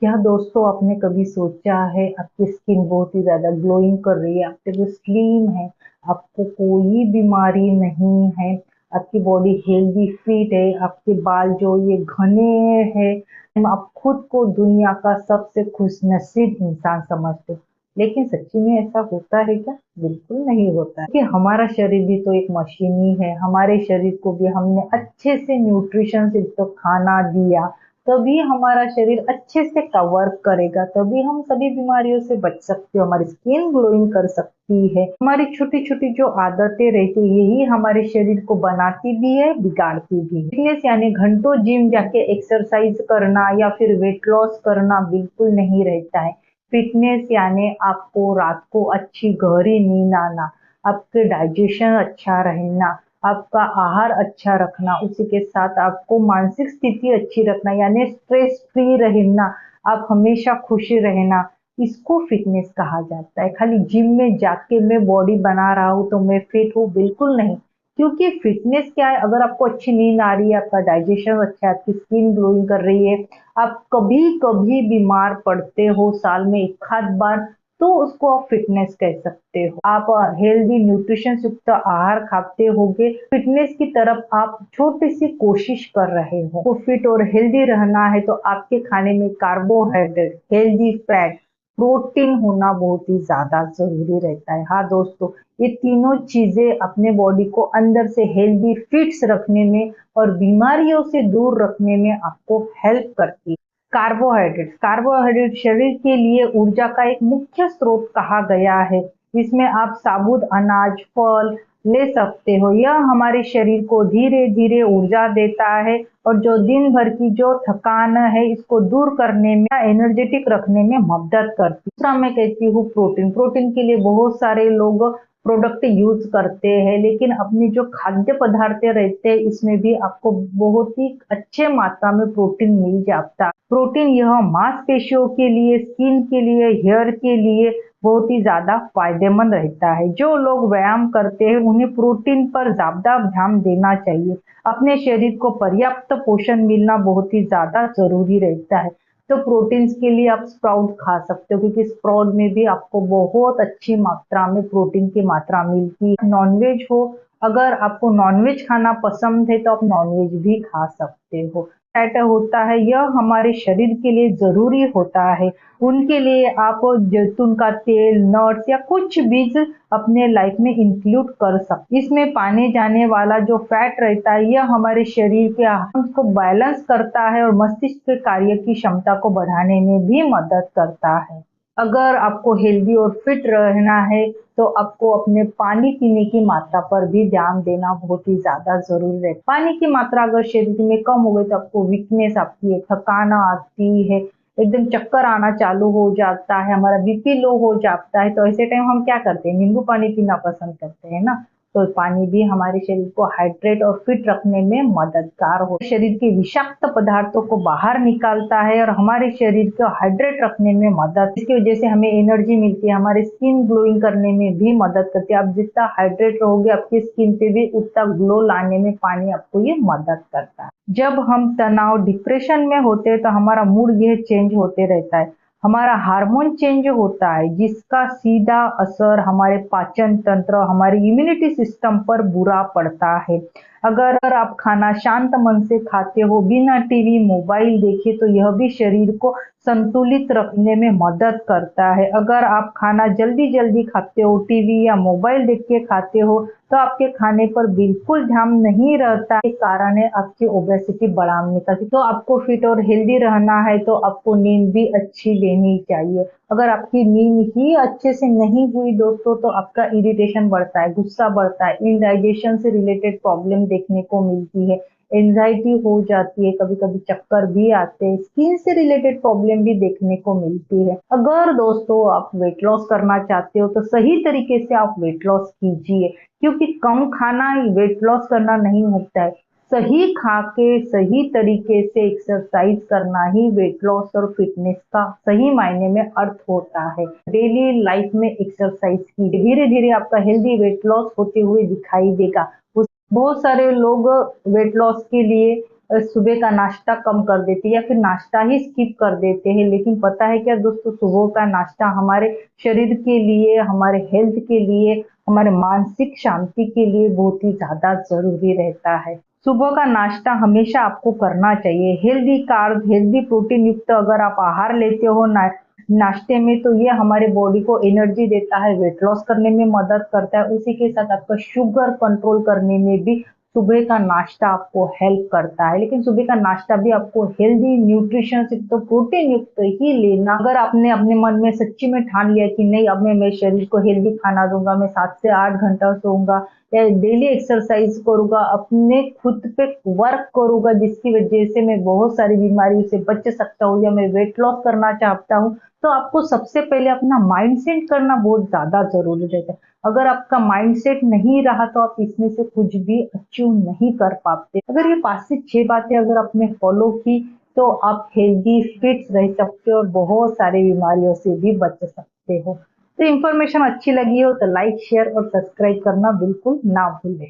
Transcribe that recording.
क्या दोस्तों आपने कभी सोचा है आपकी स्किन बहुत ही ज़्यादा ग्लोइंग कर रही है, आपके जो स्लिम है, आपको कोई बीमारी नहीं है, आपकी बॉडी हेल्दी फिट है, आपके बाल जो ये घने हैं, आप खुद को दुनिया का सबसे खुशनसीब इंसान समझते हो। लेकिन सच्ची में ऐसा होता है क्या? बिल्कुल नहीं होता है कि हमारा शरीर भी तो एक मशीन ही है। हमारे शरीर को भी हमने अच्छे से न्यूट्रिशन से तो खाना दिया, तभी हमारा शरीर अच्छे से वर्क करेगा, तभी हम सभी बीमारियों से बच सकते हो, हमारी स्किन ग्लोइंग कर सकती है। हमारी छोटी छोटी जो आदतें रहती है यही हमारे शरीर को बनाती भी है, बिगाड़ती भी है। फिटनेस यानी घंटों जिम जाके एक्सरसाइज करना या फिर वेट लॉस करना बिल्कुल नहीं रहता है। फिटनेस यानी आपको रात को अच्छी गहरी नींद आना, आपके डाइजेशन अच्छा रहना, आपका आहार अच्छा रखना, उसी के साथ आपको मानसिक स्थिति अच्छी रखना यानी स्ट्रेस फ्री रहना, आप हमेशा खुशी रहना, इसको फिटनेस कहा जाता है। खाली जिम में जाके मैं बॉडी बना रहा हूँ तो मैं फिट हूँ, बिल्कुल नहीं। क्योंकि फिटनेस क्या है, अगर आपको अच्छी नींद आ रही है, आपका डाइजेशन अच्छा है, आपकी स्किन ग्लोइंग कर रही है, आप कभी कभी बीमार पड़ते हो साल में एक आध बार, तो उसको आप फिटनेस कह सकते हो। आप हेल्दी न्यूट्रिशन युक्त आहार खाते होगे, फिटनेस की तरफ आप छोटी सी कोशिश कर रहे हो। तो फिट और हेल्दी रहना है तो आपके खाने में कार्बोहाइड्रेट, हेल्दी फैट, प्रोटीन होना बहुत ही ज्यादा जरूरी रहता है। हाँ दोस्तों, ये तीनों चीजें अपने बॉडी को अंदर से हेल्दी फिट्स रखने में और बीमारियों से दूर रखने में आपको हेल्प करती है। कार्बोहाइड्रेट शरीर के लिए ऊर्जा का एक मुख्य स्रोत कहा गया है। इसमें आप साबुत अनाज, फल ले सकते हो। यह हमारे शरीर को धीरे धीरे ऊर्जा देता है और जो दिन भर की जो थकान है इसको दूर करने में, एनर्जेटिक रखने में मदद करती है। दूसरा मैं कहती हूँ प्रोटीन। प्रोटीन के लिए बहुत सारे लोग प्रोडक्ट यूज करते हैं, लेकिन अपनी जो खाद्य पदार्थ रहते हैं इसमें भी आपको बहुत ही अच्छे मात्रा में प्रोटीन मिल जाता है। प्रोटीन यह मांसपेशियों के लिए, स्किन के लिए, हेयर के लिए बहुत ही ज्यादा फायदेमंद रहता है। जो लोग व्यायाम करते हैं उन्हें प्रोटीन पर ज्यादा ध्यान देना चाहिए। अपने शरीर को पर्याप्त पोषण मिलना बहुत ही ज्यादा जरूरी रहता है। तो प्रोटीन्स के लिए आप स्प्राउट खा सकते हो, क्योंकि स्प्राउट में भी आपको बहुत अच्छी मात्रा में प्रोटीन की मात्रा मिलती है। नॉनवेज हो, अगर आपको नॉनवेज खाना पसंद है तो आप नॉनवेज भी खा सकते हो। फैट होता है, यह हमारे शरीर के लिए जरूरी होता है। उनके लिए आप जैतून का तेल, नट्स या कुछ बीज अपने लाइफ में इंक्लूड कर सकते। इसमें पाने जाने वाला जो फैट रहता है यह हमारे शरीर के हार्मोन्स को बैलेंस करता है और मस्तिष्क के कार्य की क्षमता को बढ़ाने में भी मदद करता है। अगर आपको हेल्दी और फिट रहना है तो आपको अपने पानी पीने की मात्रा पर भी ध्यान देना बहुत ही ज्यादा जरूरी है। पानी की मात्रा अगर शरीर में कम हो गई तो आपको वीकनेस आती है, थकान आती है, एकदम चक्कर आना चालू हो जाता है, हमारा बीपी लो हो जाता है। तो ऐसे टाइम हम क्या करते हैं, नींबू पानी पीना पसंद करते हैं ना। तो पानी भी हमारे शरीर को हाइड्रेट और फिट रखने में मददगार हो, शरीर के विषाक्त पदार्थों को बाहर निकालता है और हमारे शरीर को हाइड्रेट रखने में मदद, इसकी वजह से हमें एनर्जी मिलती है, हमारी स्किन ग्लोइंग करने में भी मदद करती है। आप जितना हाइड्रेट रहोगे आपकी स्किन पे भी उतना ग्लो लाने में पानी आपको ये मदद करता है। जब हम तनाव, डिप्रेशन में होते हैं तो हमारा मूड यह चेंज होते रहता है, हमारा हार्मोन चेंज होता है, जिसका सीधा असर हमारे पाचन तंत्र, हमारे इम्यूनिटी सिस्टम पर बुरा पड़ता है। अगर आप खाना शांत मन से खाते हो, बिना टीवी मोबाइल देखे, तो यह भी शरीर को संतुलित रखने में मदद करता है। अगर आप खाना जल्दी जल्दी खाते हो, टीवी या मोबाइल देख के खाते हो, तो आपके खाने पर बिल्कुल ध्यान नहीं रहता है, कारण है आपकी ओबेसिटी बढ़ाने का। तो आपको फिट और हेल्दी रहना है तो आपको नींद भी अच्छी लेनी चाहिए। अगर आपकी नींद ही अच्छे से नहीं हुई दोस्तों तो आपका इरिटेशन बढ़ता है, गुस्सा बढ़ता है, इंडाइजेशन से रिलेटेड प्रॉब्लम देखने को मिलती है, एंजाइटी हो जाती है, कभी कभी चक्कर भी आते हैं, स्किन से रिलेटेड प्रॉब्लम भी देखने को मिलती है। अगर दोस्तों आप वेट लॉस करना चाहते हो तो सही तरीके से आप वेट लॉस कीजिए, क्योंकि कम खाना वेट लॉस करना नहीं होता है, सही खा के सही तरीके से एक्सरसाइज करना ही वेट लॉस और फिटनेस का सही मायने में अर्थ होता है। डेली लाइफ में एक्सरसाइज की धीरे धीरे आपका हेल्दी वेट लॉस होते हुए दिखाई देगा। बहुत सारे लोग वेट लॉस के लिए सुबह का नाश्ता कम कर देते हैं या फिर नाश्ता ही स्किप कर देते हैं। लेकिन पता है क्या दोस्तों, सुबह का नाश्ता हमारे शरीर के लिए, हमारे हेल्थ के लिए, हमारे मानसिक शांति के लिए बहुत ही ज़्यादा ज़रूरी रहता है। सुबह का नाश्ता हमेशा आपको करना चाहिए। हेल्दी कार्ब, हेल्दी प्रोटीन युक्त अगर आप आहार लेते हो नाश्ते में, तो ये हमारे बॉडी को एनर्जी देता है, वेट लॉस करने में मदद करता है। उसी के साथ आपका शुगर कंट्रोल करने में भी सुबह का नाश्ता आपको हेल्प करता है। लेकिन सुबह का नाश्ता भी आपको हेल्दी, न्यूट्रिशन युक्त, तो प्रोटीन युक्त ही लेना। अगर आपने अपने मन में सच्ची में ठान लिया कि नहीं, अब मैं मेरे शरीर को हेल्दी खाना दूंगा, मैं 7 से 8 घंटा सोऊंगा या डेली एक्सरसाइज करूंगा, अपने खुद पे वर्क करूंगा, जिसकी वजह से मैं बहुत सारी बीमारियों से बच सकता हूँ या मैं वेट लॉस करना चाहता हूँ, तो आपको सबसे पहले अपना माइंड सेट करना बहुत ज्यादा जरूरी रहता है। अगर आपका माइंडसेट नहीं रहा तो आप इसमें से कुछ भी अचीव नहीं कर पाते। अगर ये 5 से 6 बातें अगर आपने फॉलो की, तो आप हेल्दी फिट रह सकते हो और बहुत सारी बीमारियों से भी बच सकते हो। तो इन्फॉर्मेशन अच्छी लगी हो तो लाइक, शेयर और सब्सक्राइब करना बिल्कुल ना भूलें।